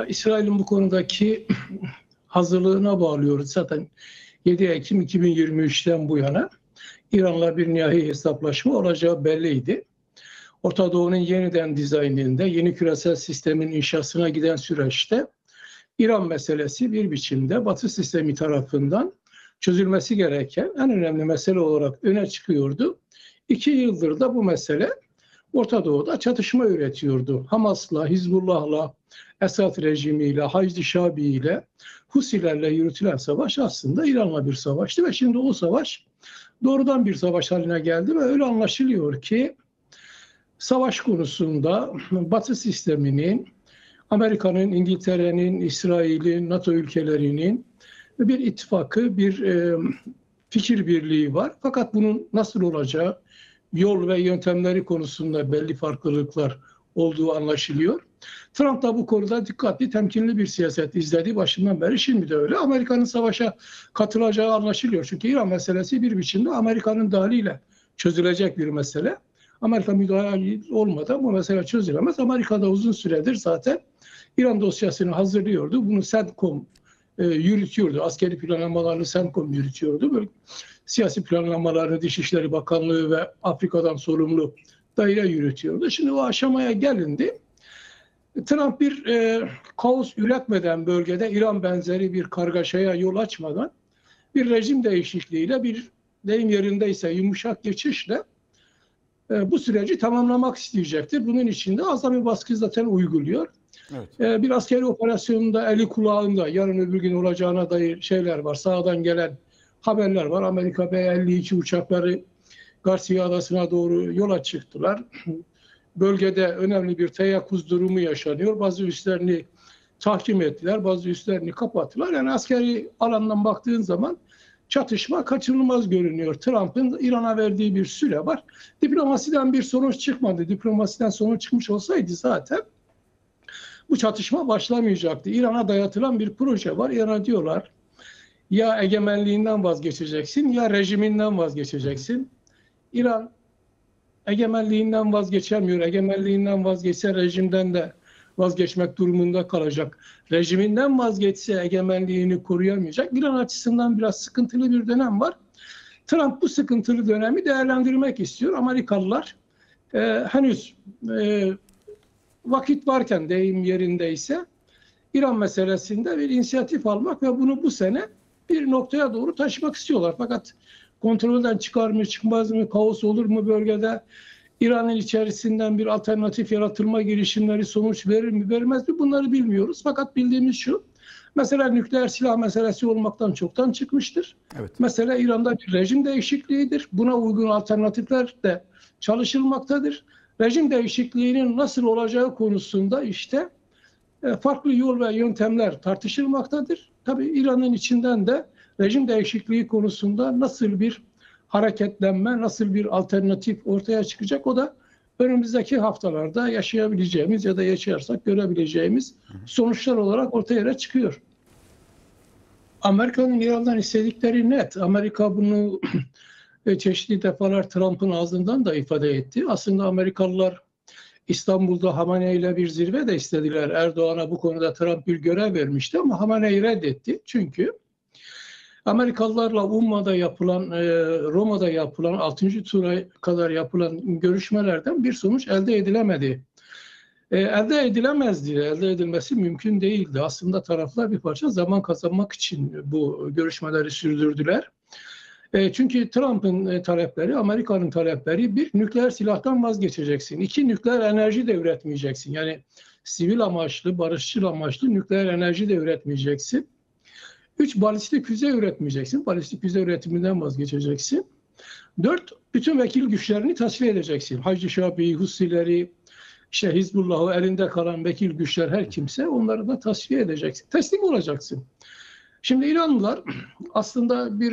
İsrail'in bu konudaki hazırlığına bağlıyoruz. Zaten 7 Ekim 2023'ten bu yana İran'la bir nihai hesaplaşma olacağı belliydi. Orta Doğu'nun yeniden dizaynında, yeni küresel sistemin inşasına giden süreçte İran meselesi bir biçimde Batı sistemi tarafından çözülmesi gereken en önemli mesele olarak öne çıkıyordu. 2 yıldır da bu mesele Orta Doğu'da çatışma üretiyordu. Hamas'la, Hizbullah'la, Esad rejimiyle, Haçlı Şabi'yle, Husilerle yürütülen savaş aslında İran'la bir savaştı ve şimdi o savaş doğrudan bir savaş haline geldi ve öyle anlaşılıyor ki savaş konusunda Batı sisteminin, Amerika'nın, İngiltere'nin, İsrail'in, NATO ülkelerinin bir ittifakı, bir fikir birliği var. Fakat bunun nasıl olacağı, yol ve yöntemleri konusunda belli farklılıklar olduğu anlaşılıyor. Trump da bu konuda dikkatli, temkinli bir siyaset izledi başından beri. Şimdi de öyle. Amerika'nın savaşa katılacağı anlaşılıyor. Çünkü İran meselesi bir biçimde Amerika'nın dahiliyle çözülecek bir mesele. Amerika müdahale olmadan bu mesele çözülemez. Amerika'da uzun süredir zaten İran dosyasını hazırlıyordu. Bunu CENTCOM yürütüyordu. Askeri planlamalarını CENTCOM yürütüyordu. Böyle siyasi planlamalarını Dışişleri Bakanlığı ve Afrika'dan sorumlu daire yürütüyordu. Şimdi o aşamaya gelindi. Trump bir kaos üretmeden bölgede İran benzeri bir kargaşaya yol açmadan bir rejim değişikliğiyle bir deyim yerindeyse yumuşak geçişle bu süreci tamamlamak isteyecektir. Bunun için de azami baskı zaten uyguluyor. Evet. Bir askeri operasyonunda eli kulağında yarın öbür gün olacağına dair şeyler var. Sağdan gelen haberler var. Amerika B-52 uçakları Garcia Adası'na doğru yola çıktılar. Bölgede önemli bir teyakkuz durumu yaşanıyor. Bazı üslerini tahkim ettiler, bazı üslerini kapattılar. Yani askeri alandan baktığın zaman çatışma kaçınılmaz görünüyor. Trump'ın İran'a verdiği bir süre var. Diplomasiden bir sonuç çıkmadı. Diplomasiden sonuç çıkmış olsaydı zaten bu çatışma başlamayacaktı. İran'a dayatılan bir proje var. İran'a diyorlar ya egemenliğinden vazgeçeceksin ya rejiminden vazgeçeceksin. İran egemenliğinden vazgeçemiyor. Egemenliğinden vazgeçse rejimden de vazgeçmek durumunda kalacak. Rejiminden vazgeçse egemenliğini koruyamayacak. İran açısından biraz sıkıntılı bir dönem var. Trump bu sıkıntılı dönemi değerlendirmek istiyor. Amerikalılar henüz vakit varken deyim yerindeyse İran meselesinde bir inisiyatif almak ve bunu bu sene bir noktaya doğru taşımak istiyorlar. Fakat kontrolden çıkar mı çıkmaz mı, kaos olur mu bölgede, İran'ın içerisinden bir alternatif yaratılma girişimleri sonuç verir mi vermez mi bunları bilmiyoruz. Fakat bildiğimiz şu, mesela nükleer silah meselesi olmaktan çoktan çıkmıştır. Evet. Mesela İran'da bir rejim değişikliğidir. Buna uygun alternatifler de çalışılmaktadır. Rejim değişikliğinin nasıl olacağı konusunda işte farklı yol ve yöntemler tartışılmaktadır. Tabii İran'ın içinden de rejim değişikliği konusunda nasıl bir hareketlenme, nasıl bir alternatif ortaya çıkacak o da önümüzdeki haftalarda yaşayabileceğimiz ya da yaşarsak görebileceğimiz sonuçlar olarak ortaya çıkıyor. Amerika'nın İran'dan istedikleri net. Amerika bunu çeşitli defalar Trump'ın ağzından da ifade etti. Aslında Amerikalılar İstanbul'da Hamaney ile bir zirve de istediler. Erdoğan'a bu konuda Trump bir görev vermişti ama Hamaney reddetti. Çünkü Amerikalılarla UMMA'da yapılan, Roma'da yapılan 6. tura kadar yapılan görüşmelerden bir sonuç elde edilemedi. Elde edilemezdi, elde edilmesi mümkün değildi. Aslında taraflar bir parça zaman kazanmak için bu görüşmeleri sürdürdüler. Çünkü Trump'ın talepleri, Amerika'nın talepleri bir, nükleer silahtan vazgeçeceksin. 2, nükleer enerji de üretmeyeceksin. Yani sivil amaçlı, barışçıl amaçlı nükleer enerji de üretmeyeceksin. 3, balistik füze üretmeyeceksin. Balistik füze üretiminden vazgeçeceksin. 4, bütün vekil güçlerini tasfiye edeceksin. Haçlı Şabi'yi, Husileri, işte Hizbullah'ı elinde kalan vekil güçler her kimse onları da tasfiye edeceksin. Teslim olacaksın. Şimdi İranlılar aslında bir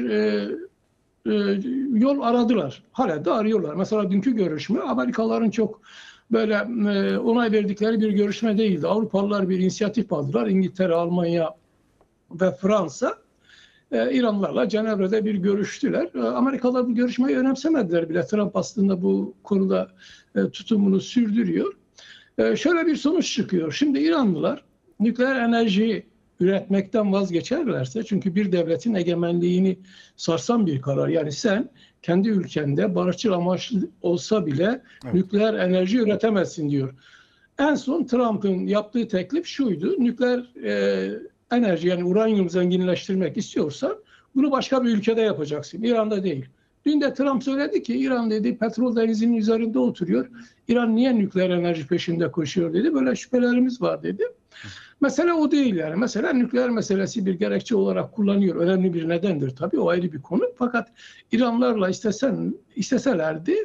yol aradılar. Hala da arıyorlar. Mesela dünkü görüşme Amerikalıların çok böyle onay verdikleri bir görüşme değildi. Avrupalılar bir inisiyatif aldılar. İngiltere, Almanya ve Fransa İranlılarla Cenevre'de bir görüştüler. Amerikalılar bu görüşmeyi önemsemediler bile. Trump aslında bu konuda tutumunu sürdürüyor. Şöyle bir sonuç çıkıyor. Şimdi İranlılar nükleer enerji üretmekten vazgeçerlerse, çünkü bir devletin egemenliğini sarsan bir karar. Yani sen kendi ülkende barışçıl amaçlı olsa bile Evet. nükleer enerji üretemezsin diyor. En son Trump'ın yaptığı teklif şuydu: nükleer enerji, yani uranyum zenginleştirmek istiyorsan bunu başka bir ülkede yapacaksın, İran'da değil. Dün de Trump söyledi ki İran, dedi, petrol denizinin üzerinde oturuyor. İran niye nükleer enerji peşinde koşuyor, dedi. Böyle şüphelerimiz var, dedi. Mesele o değil yani. Mesela nükleer meselesi bir gerekçe olarak kullanıyor. Önemli bir nedendir tabii, o ayrı bir konu. Fakat İranlarla isteselerdi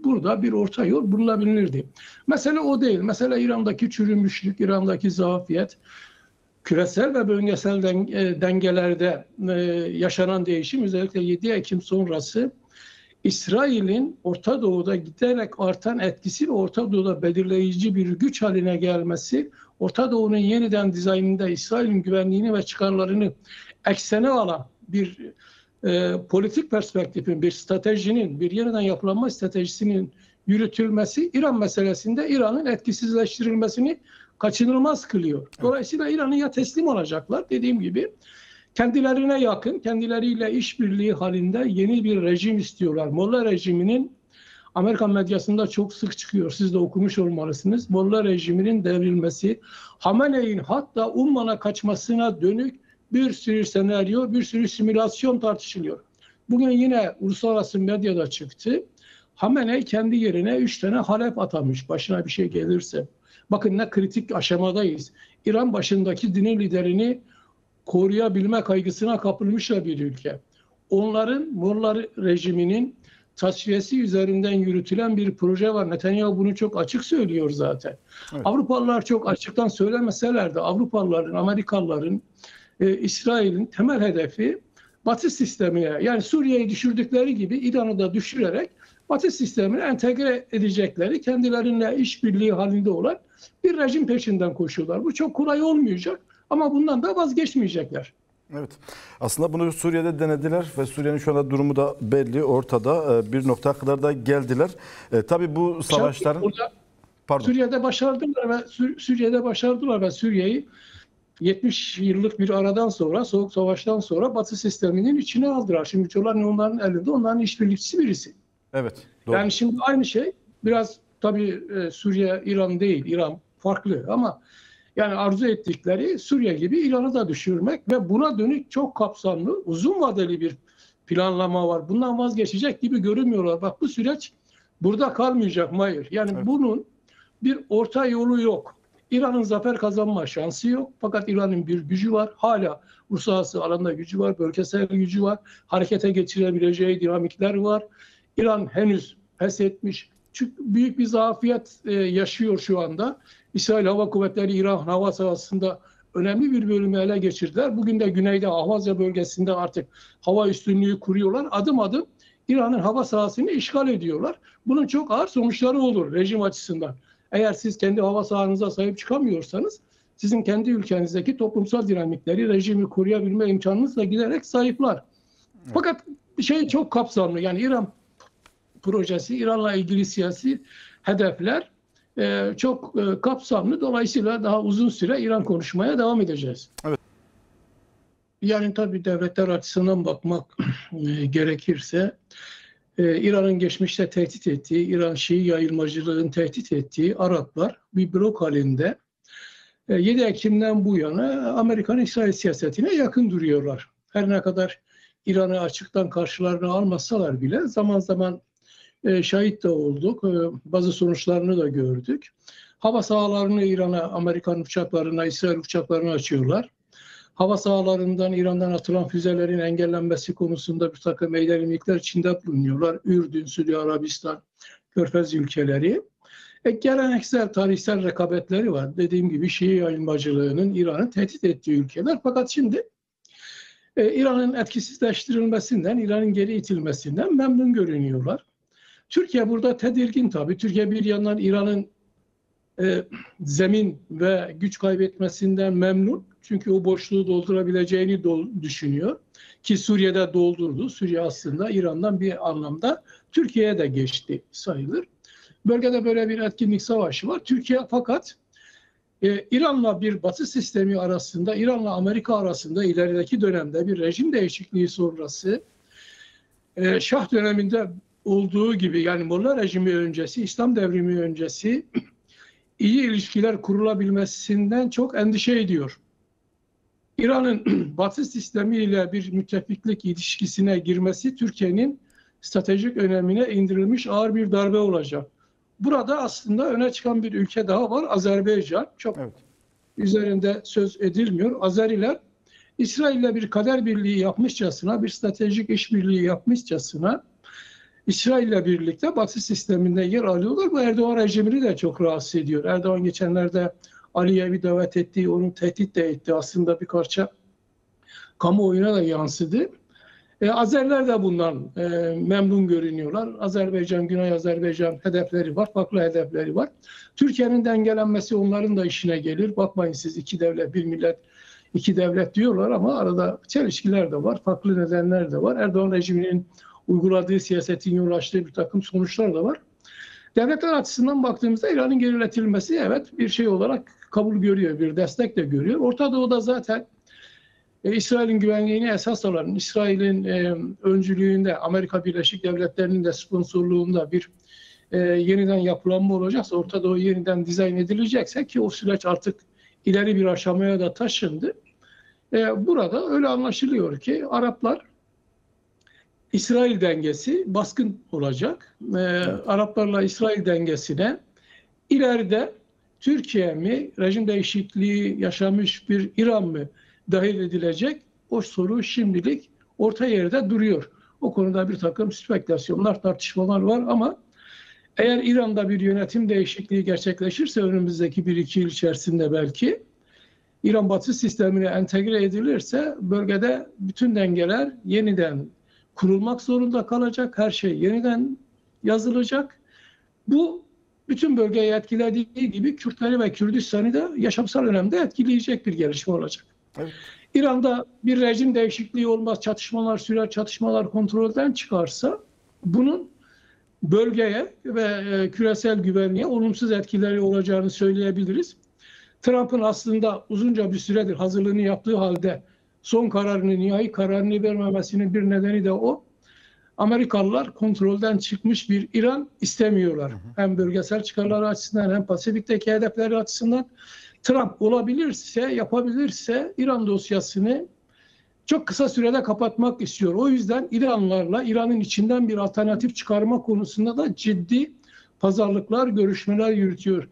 burada bir orta yol bulunabilirdi. Mesele o değil. Mesela İran'daki çürümüşlük, İran'daki zafiyet, küresel ve bölgesel dengelerde yaşanan değişim, özellikle 7 Ekim sonrası İsrail'in Orta Doğu'da giderek artan etkisi ve Orta Doğu'da belirleyici bir güç haline gelmesi, Orta Doğu'nun yeniden dizaynında İsrail'in güvenliğini ve çıkarlarını eksene alan bir politik perspektifin, bir stratejinin, bir yeniden yapılanma stratejisinin yürütülmesi İran meselesinde İran'ın etkisizleştirilmesini kaçınılmaz kılıyor. Dolayısıyla İran'ı ya teslim olacaklar, dediğim gibi kendilerine yakın, kendileriyle işbirliği halinde yeni bir rejim istiyorlar. Molla rejiminin, Amerikan medyasında çok sık çıkıyor, siz de okumuş olmalısınız, Molla rejiminin devrilmesi, Hamenei'nin hatta Umman'a kaçmasına dönük bir sürü senaryo, bir sürü simülasyon tartışılıyor. Bugün yine uluslararası medyada çıktı. Hamenei kendi yerine 3 tane Halep atamış, başına bir şey gelirse. Bakın ne kritik aşamadayız. İran başındaki dinin liderini koruyabilme kaygısına kapılmışlar bir ülke. Onların, Molla rejiminin tasfiyesi üzerinden yürütülen bir proje var. Netanyahu bunu çok açık söylüyor zaten. Evet. Avrupalılar çok açıktan söylemeseler de Avrupalıların, Amerikalıların, İsrail'in temel hedefi Batı sistemine, yani Suriye'yi düşürdükleri gibi İran'ı da düşürerek Batı sistemine entegre edecekleri, kendilerinle işbirliği halinde olan bir rejim peşinden koşuyorlar. Bu çok kolay olmayacak ama bundan da vazgeçmeyecekler. Evet. Aslında bunu Suriye'de denediler ve Suriye'nin şu anda durumu da belli, ortada. Bir noktaya kadar da geldiler. Tabii bu savaşların... Suriye'de başardılar ve Suriye'yi 70 yıllık bir aradan sonra, Soğuk Savaş'tan sonra Batı sisteminin içine aldılar. Şimdi Öcalan onların elinde, onların işbirlikçisi birisi. Evet, doğru. Yani şimdi aynı şey, biraz tabii Suriye, İran değil, İran farklı ama yani arzu ettikleri Suriye gibi İran'ı da düşürmek ve buna dönük çok kapsamlı, uzun vadeli bir planlama var. Bundan vazgeçecek gibi görünmüyorlar. Bak, bu süreç burada kalmayacak Mahir. Yani evet, bunun bir orta yolu yok. İran'ın zafer kazanma şansı yok. Fakat İran'ın bir gücü var. Hala uluslararası alanda gücü var, bölgesel gücü var. Harekete geçirebileceği dinamikler var. İran henüz pes etmiş. Çünkü büyük bir zafiyet yaşıyor şu anda. İsrail Hava Kuvvetleri İran hava sahasında önemli bir bölümü ele geçirdiler. Bugün de güneyde Ahvazya bölgesinde artık hava üstünlüğü kuruyorlar. Adım adım İran'ın hava sahasını işgal ediyorlar. Bunun çok ağır sonuçları olur rejim açısından. Eğer siz kendi hava sahanıza sahip çıkamıyorsanız, sizin kendi ülkenizdeki toplumsal dinamikleri, rejimi koruyabilme imkanınız da giderek zayıflar. Evet. Fakat şey çok kapsamlı, yani İran projesi, İran'la ilgili siyasi hedefler çok kapsamlı. Dolayısıyla daha uzun süre İran konuşmaya devam edeceğiz. Evet. Yani tabii devletler açısından bakmak gerekirse, İran'ın geçmişte tehdit ettiği, İran Şii yayılmacılığın tehdit ettiği Araplar bir blok halinde 7 Ekim'den bu yana Amerikan-İsrail siyasetine yakın duruyorlar. Her ne kadar İran'ı açıktan karşılarına almasalar bile zaman zaman şahit de olduk. Bazı sonuçlarını da gördük. Hava sahalarını İran'a, Amerikan uçaklarına, İsrail uçaklarına açıyorlar. Hava sahalarından İran'dan atılan füzelerin engellenmesi konusunda bir takım eylemler içinde bulunuyorlar. Ürdün, Suudi Arabistan, Körfez ülkeleri. Geleneksel, tarihsel rekabetleri var. Dediğim gibi Şii yayılmacılığının İran'ı tehdit ettiği ülkeler. Fakat şimdi İran'ın etkisizleştirilmesinden, İran'ın geri itilmesinden memnun görünüyorlar. Türkiye burada tedirgin tabii. Türkiye bir yandan İran'ın zemin ve güç kaybetmesinden memnun. Çünkü o boşluğu doldurabileceğini düşünüyor. Ki Suriye'de doldurdu. Suriye aslında İran'dan bir anlamda Türkiye'ye de geçti sayılır. Bölgede böyle bir etkinlik savaşı var. Türkiye fakat İran'la bir Batı sistemi arasında, İran'la Amerika arasında ilerideki dönemde bir rejim değişikliği sonrası Şah döneminde olduğu gibi, yani Molla rejimi öncesi, İslam devrimi öncesi iyi ilişkiler kurulabilmesinden çok endişe ediyor. İran'ın Batı sistemiyle bir müttefiklik ilişkisine girmesi Türkiye'nin stratejik önemine indirilmiş ağır bir darbe olacak. Burada aslında öne çıkan bir ülke daha var, Azerbaycan. Çok üzerinde söz edilmiyor. Azeriler İsrail'le bir kader birliği yapmışçasına, bir stratejik işbirliği yapmışçasına İsrail'le birlikte Batı sisteminde yer alıyorlar. Bu Erdoğan rejimini de çok rahatsız ediyor. Erdoğan geçenlerde Aliyev'i davet etti, onu tehdit de etti. Aslında bir parça kamuoyuna da yansıdı. Azeriler de bundan memnun görünüyorlar. Azerbaycan, Güney Azerbaycan hedefleri var, farklı hedefleri var. Türkiye'nin dengelenmesi onların da işine gelir. Bakmayın siz iki devlet, bir millet, iki devlet diyorlar ama arada çelişkiler de var, farklı nedenler de var. Erdoğan rejiminin uyguladığı siyasetin yol açtığı bir takım sonuçlar da var. Devletler açısından baktığımızda İran'ın geriletilmesi evet bir şey olarak kabul görüyor, bir destek de görüyor. Orta Doğu'da zaten İsrail'in güvenliğini esas alan, İsrail'in öncülüğünde, Amerika Birleşik Devletleri'nin de sponsorluğunda bir yeniden yapılanma olacaksa, Orta Doğu yeniden dizayn edilecekse ki o süreç artık ileri bir aşamaya da taşındı. Burada öyle anlaşılıyor ki Araplar İsrail dengesi baskın olacak. Araplarla İsrail dengesine ileride Türkiye mi, rejim değişikliği yaşamış bir İran mı dahil edilecek? O soru şimdilik orta yerde duruyor. O konuda bir takım spekülasyonlar, tartışmalar var ama eğer İran'da bir yönetim değişikliği gerçekleşirse önümüzdeki 1-2 yıl içerisinde belki İran Batı sistemine entegre edilirse bölgede bütün dengeler yeniden kurulmak zorunda kalacak. Her şey yeniden yazılacak. Bu bütün bölgeyi etkilediği gibi Kürtleri ve Kürdistan'ı da yaşamsal önemde etkileyecek bir gelişme olacak. Evet. İran'da bir rejim değişikliği olmaz, çatışmalar sürer, çatışmalar kontrolden çıkarsa bunun bölgeye ve küresel güvenliğe olumsuz etkileri olacağını söyleyebiliriz. Trump'ın aslında uzunca bir süredir hazırlığını yaptığı halde son kararını, nihai kararını vermemesinin bir nedeni de o. Amerikalılar kontrolden çıkmış bir İran istemiyorlar. Hem bölgesel çıkarları açısından hem Pasifik'teki hedefleri açısından. Trump olabilirse, yapabilirse İran dosyasını çok kısa sürede kapatmak istiyor. O yüzden İranlarla İran'ın içinden bir alternatif çıkarma konusunda da ciddi pazarlıklar, görüşmeler yürütüyor.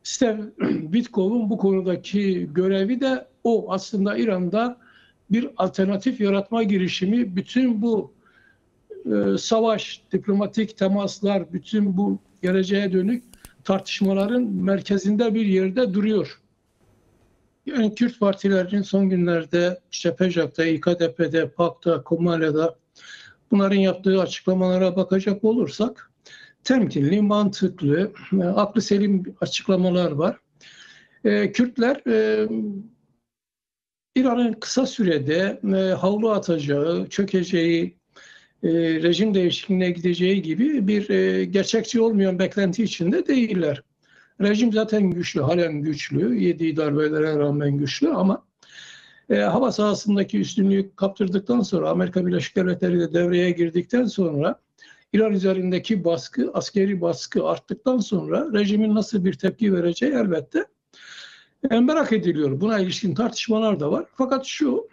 Steve Witkoff'un bu konudaki görevi de o. Aslında İran'da bir alternatif yaratma girişimi, bütün bu savaş, diplomatik temaslar, bütün bu geleceğe dönük tartışmaların merkezinde bir yerde duruyor. Yani Kürt partilerinin son günlerde işte PJAK'ta, İKDP'de, PAK'ta, Komalya'da bunların yaptığı açıklamalara bakacak olursak temkinli, mantıklı, aklı selim açıklamalar var. Kürtler İran'ın kısa sürede havlu atacağı, çökeceği, rejim değişikliğine gideceği gibi bir gerçekçi olmayan beklenti içinde değiller. Rejim zaten güçlü, halen güçlü, yediği darbelere rağmen güçlü ama hava sahasındaki üstünlüğü kaptırdıktan sonra, Amerika Birleşik Devletleri de devreye girdikten sonra, İran üzerindeki baskı, askeri baskı arttıktan sonra rejimin nasıl bir tepki vereceği elbette merak ediliyor. Buna ilişkin tartışmalar da var. Fakat şu,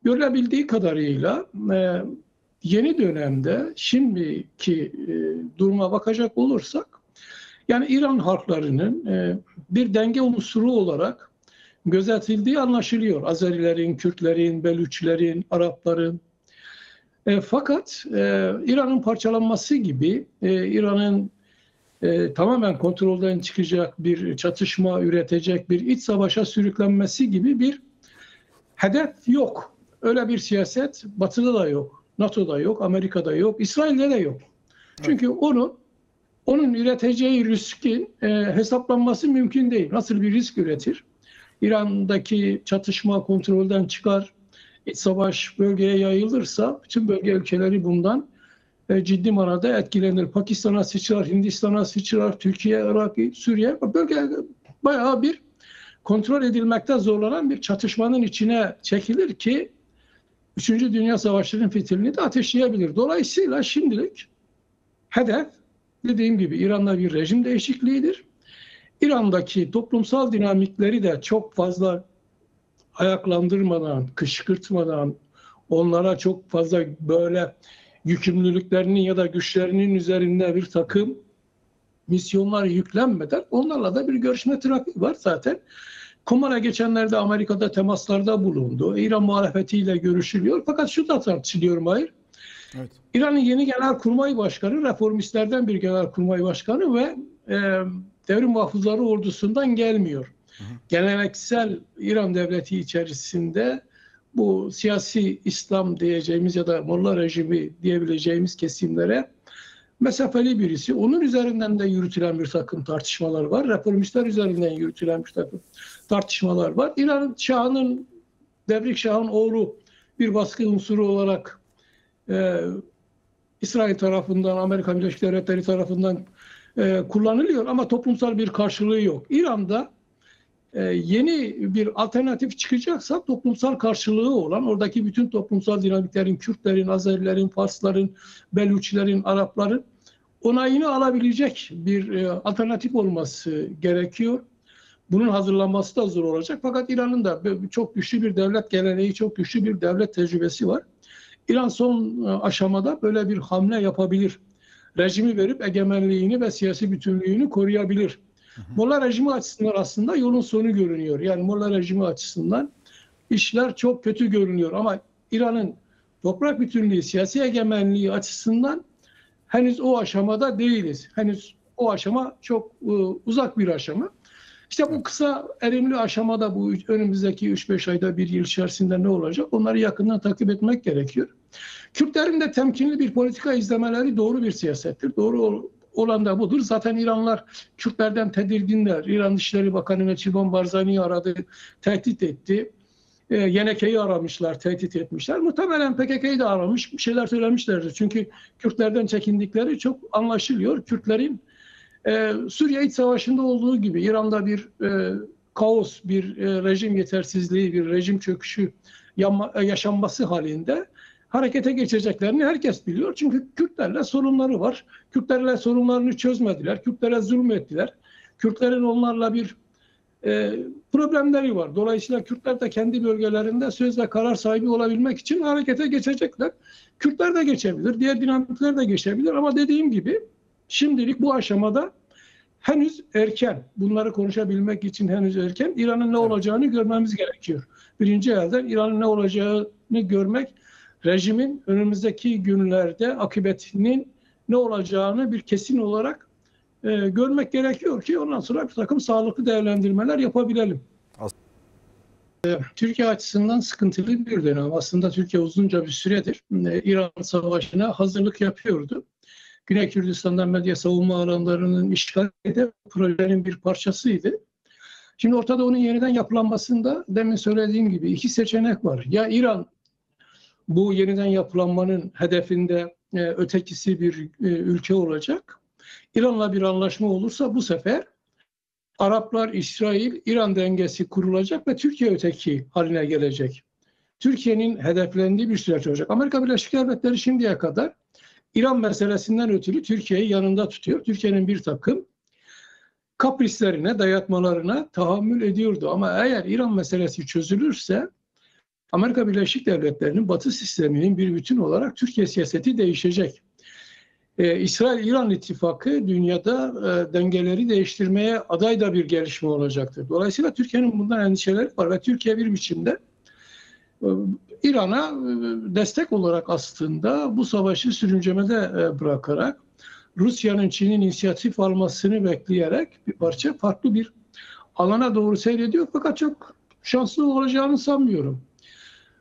görülebildiği kadarıyla yeni dönemde şimdiki duruma bakacak olursak, yani İran halklarının bir denge unsuru olarak gözetildiği anlaşılıyor. Azerilerin, Kürtlerin, Belüçlerin, Arapların. Fakat İran'ın parçalanması gibi, İran'ın tamamen kontrolden çıkacak bir çatışma üretecek bir iç savaşa sürüklenmesi gibi bir hedef yok. Öyle bir siyaset Batı'da da yok, NATO'da yok, Amerika'da yok, İsrail'de de yok. Çünkü onun üreteceği riskin hesaplanması mümkün değil. Nasıl bir risk üretir? İran'daki çatışma kontrolden çıkar, iç savaş bölgeye yayılırsa bütün bölge ülkeleri bundan ciddi manada etkilenir. Pakistan'a sıçrar, Hindistan'a sıçrar, Türkiye, Irak, Suriye, bölge bayağı bir kontrol edilmekte zorlanan bir çatışmanın içine çekilir ki 3. Dünya Savaşı'nın fitilini de ateşleyebilir. Dolayısıyla şimdilik hedef dediğim gibi İran'da bir rejim değişikliğidir. İran'daki toplumsal dinamikleri de çok fazla ayaklandırmadan, kışkırtmadan, onlara çok fazla böyle yükümlülüklerinin ya da güçlerinin üzerinde bir takım misyonlar yüklenmeden onlarla da bir görüşme trafiği var zaten. Kumara geçenlerde Amerika'da temaslarda bulundu. İran muhalefetiyle görüşülüyor. Fakat şu da tartışılıyor Mahir. Evet. İran'ın yeni genelkurmay başkanı, reformistlerden bir genelkurmay başkanı ve devrim muhafızları ordusundan gelmiyor. Geleneksel İran devleti içerisinde bu siyasi İslam diyeceğimiz ya da Molla rejimi diyebileceğimiz kesimlere mesafeli birisi. Onun üzerinden de yürütülen bir takım tartışmalar var. Reformistler üzerinden yürütülen bir takım tartışmalar var. İran Şah'ın, Devrik Şah'ın oğlu bir baskı unsuru olarak İsrail tarafından, Amerika Birleşik Devletleri tarafından kullanılıyor ama toplumsal bir karşılığı yok. İran'da yeni bir alternatif çıkacaksa toplumsal karşılığı olan, oradaki bütün toplumsal dinamiklerin, Kürtlerin, Azerilerin, Farsların, Beluçilerin, Arapların onayını alabilecek bir alternatif olması gerekiyor. Bunun hazırlanması da zor olacak. Fakat İran'ın da çok güçlü bir devlet geleneği, çok güçlü bir devlet tecrübesi var. İran son aşamada böyle bir hamle yapabilir. Rejimi verip egemenliğini ve siyasi bütünlüğünü koruyabilir. Molla rejimi açısından aslında yolun sonu görünüyor. Yani Molla rejimi açısından işler çok kötü görünüyor. Ama İran'ın toprak bütünlüğü, siyasi egemenliği açısından henüz o aşamada değiliz. Henüz o aşama çok uzak bir aşama. İşte bu kısa erimli aşamada bu önümüzdeki 3-5 ayda bir yıl içerisinde ne olacak? Onları yakından takip etmek gerekiyor. Kürtlerin de temkinli bir politika izlemeleri doğru bir siyasettir. Doğru olan da budur. Zaten İranlılar Kürtlerden tedirginler. İran Dışişleri Bakanı Neçirvan Barzani'yi aradı, tehdit etti. YNK'yi aramışlar, tehdit etmişler. Muhtemelen PKK'yı da aramış, bir şeyler söylemişlerdir. Çünkü Kürtlerden çekindikleri çok anlaşılıyor. Kürtlerin Suriye İç Savaşı'nda olduğu gibi İran'da bir kaos, bir rejim yetersizliği, bir rejim çöküşü yaşanması halinde harekete geçeceklerini herkes biliyor. Çünkü Kürtlerle sorunları var. Kürtlerle sorunlarını çözmediler. Kürtlere zulmettiler. Kürtlerin onlarla bir problemleri var. Dolayısıyla Kürtler de kendi bölgelerinde söz ve karar sahibi olabilmek için harekete geçecekler. Kürtler de geçebilir, diğer dinamikler de geçebilir ama dediğim gibi şimdilik bu aşamada henüz erken. Bunları konuşabilmek için henüz erken. İran'ın ne olacağını görmemiz gerekiyor. Birinci elden İran'ın ne olacağını görmek, rejimin önümüzdeki günlerde akıbetinin ne olacağını bir kesin olarak görmek gerekiyor ki ondan sonra bir takım sağlıklı değerlendirmeler yapabilelim. Türkiye açısından sıkıntılı bir dönem. Aslında Türkiye uzunca bir süredir İran Savaşı'na hazırlık yapıyordu. Güney Kürdistan'dan medya savunma alanlarının işgal eden projenin bir parçasıydı. Şimdi ortada onun yeniden yapılanmasında demin söylediğim gibi iki seçenek var. Ya İran bu yeniden yapılanmanın hedefinde ötekisi bir ülke olacak. İran'la bir anlaşma olursa bu sefer Araplar, İsrail, İran dengesi kurulacak ve Türkiye öteki haline gelecek. Türkiye'nin hedeflendiği bir süreç olacak. Amerika Birleşik Devletleri şimdiye kadar İran meselesinden ötürü Türkiye'yi yanında tutuyor. Türkiye'nin bir takım kaprislerine, dayatmalarına tahammül ediyordu. Ama eğer İran meselesi çözülürse Amerika Birleşik Devletleri'nin Batı sisteminin bir bütün olarak Türkiye siyaseti değişecek. İsrail-İran ittifakı dünyada dengeleri değiştirmeye aday da bir gelişme olacaktır. Dolayısıyla Türkiye'nin bundan endişeleri var ve Türkiye bir biçimde İran'a destek olarak aslında bu savaşı sürüncemede bırakarak Rusya'nın Çin'in inisiyatif almasını bekleyerek bir parça farklı bir alana doğru seyrediyor. Fakat çok şanslı olacağını sanmıyorum.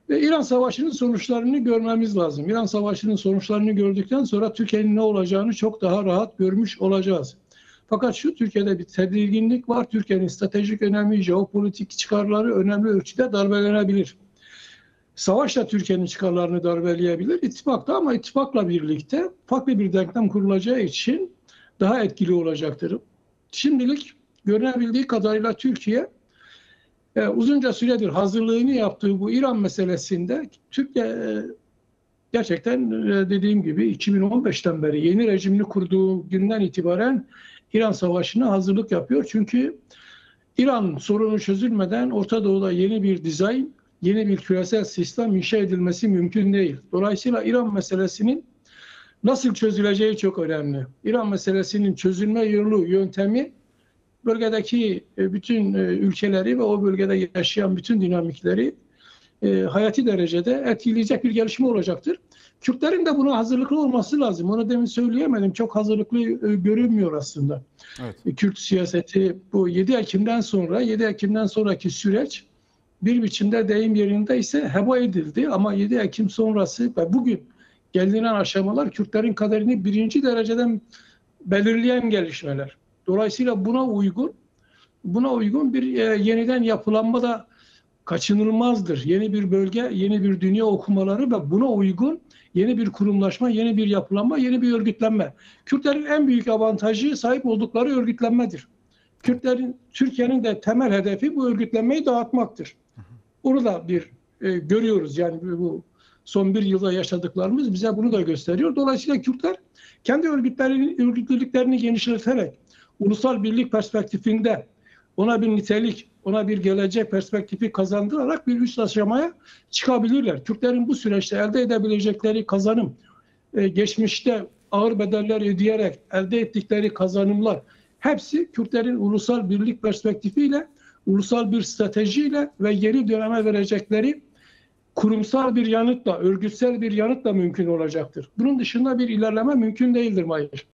Ve İran Savaşı'nın sonuçlarını görmemiz lazım. İran Savaşı'nın sonuçlarını gördükten sonra Türkiye'nin ne olacağını çok daha rahat görmüş olacağız. Fakat Türkiye'de bir tedirginlik var. Türkiye'nin stratejik önemi, jeopolitik çıkarları önemli ölçüde darbelenebilir. Savaş da Türkiye'nin çıkarlarını darbeleyebilir. İttifak da ama ittifakla birlikte farklı bir denklem kurulacağı için daha etkili olacaktır. Şimdilik görünebildiği kadarıyla Türkiye uzunca süredir hazırlığını yaptığı bu İran meselesinde Türkiye gerçekten dediğim gibi 2015'ten beri yeni rejimini kurduğu günden itibaren İran Savaşı'na hazırlık yapıyor. Çünkü İran sorunu çözülmeden Orta Doğu'da yeni bir dizayn, yeni bir küresel sistem inşa edilmesi mümkün değil. Dolayısıyla İran meselesinin nasıl çözüleceği çok önemli. İran meselesinin çözülme yolu, yöntemi bölgedeki bütün ülkeleri ve o bölgede yaşayan bütün dinamikleri hayati derecede etkileyecek bir gelişme olacaktır. Kürtlerin de buna hazırlıklı olması lazım. Onu demin söyleyemedim. Çok hazırlıklı görünmüyor aslında. Evet. Kürt siyaseti bu 7 Ekim'den sonraki süreç bir biçimde deyim yerinde ise heba edildi. Ama 7 Ekim sonrası ve bugün gelinen aşamalar Kürtlerin kaderini birinci dereceden belirleyen gelişmeler. Dolayısıyla buna uygun bir yeniden yapılanma da kaçınılmazdır. Yeni bir bölge, yeni bir dünya okumaları ve buna uygun yeni bir kurumlaşma, yeni bir yapılanma, yeni bir örgütlenme. Kürtlerin en büyük avantajı sahip oldukları örgütlenmedir. Türkiye'nin de temel hedefi bu örgütlenmeyi dağıtmaktır. Onu da görüyoruz. Yani bu son bir yılda yaşadıklarımız bize bunu da gösteriyor. Dolayısıyla Kürtler kendi örgütlülüklerini genişleterek ulusal birlik perspektifinde ona bir nitelik, ona bir gelecek perspektifi kazandırarak bir üst aşamaya çıkabilirler. Kürtlerin bu süreçte elde edebilecekleri kazanım, geçmişte ağır bedeller ödeyerek elde ettikleri kazanımlar hepsi Kürtlerin ulusal birlik perspektifiyle, ulusal bir stratejiyle ve yeni döneme verecekleri kurumsal bir yanıtla, örgütsel bir yanıtla mümkün olacaktır. Bunun dışında bir ilerleme mümkün değildir Mahir.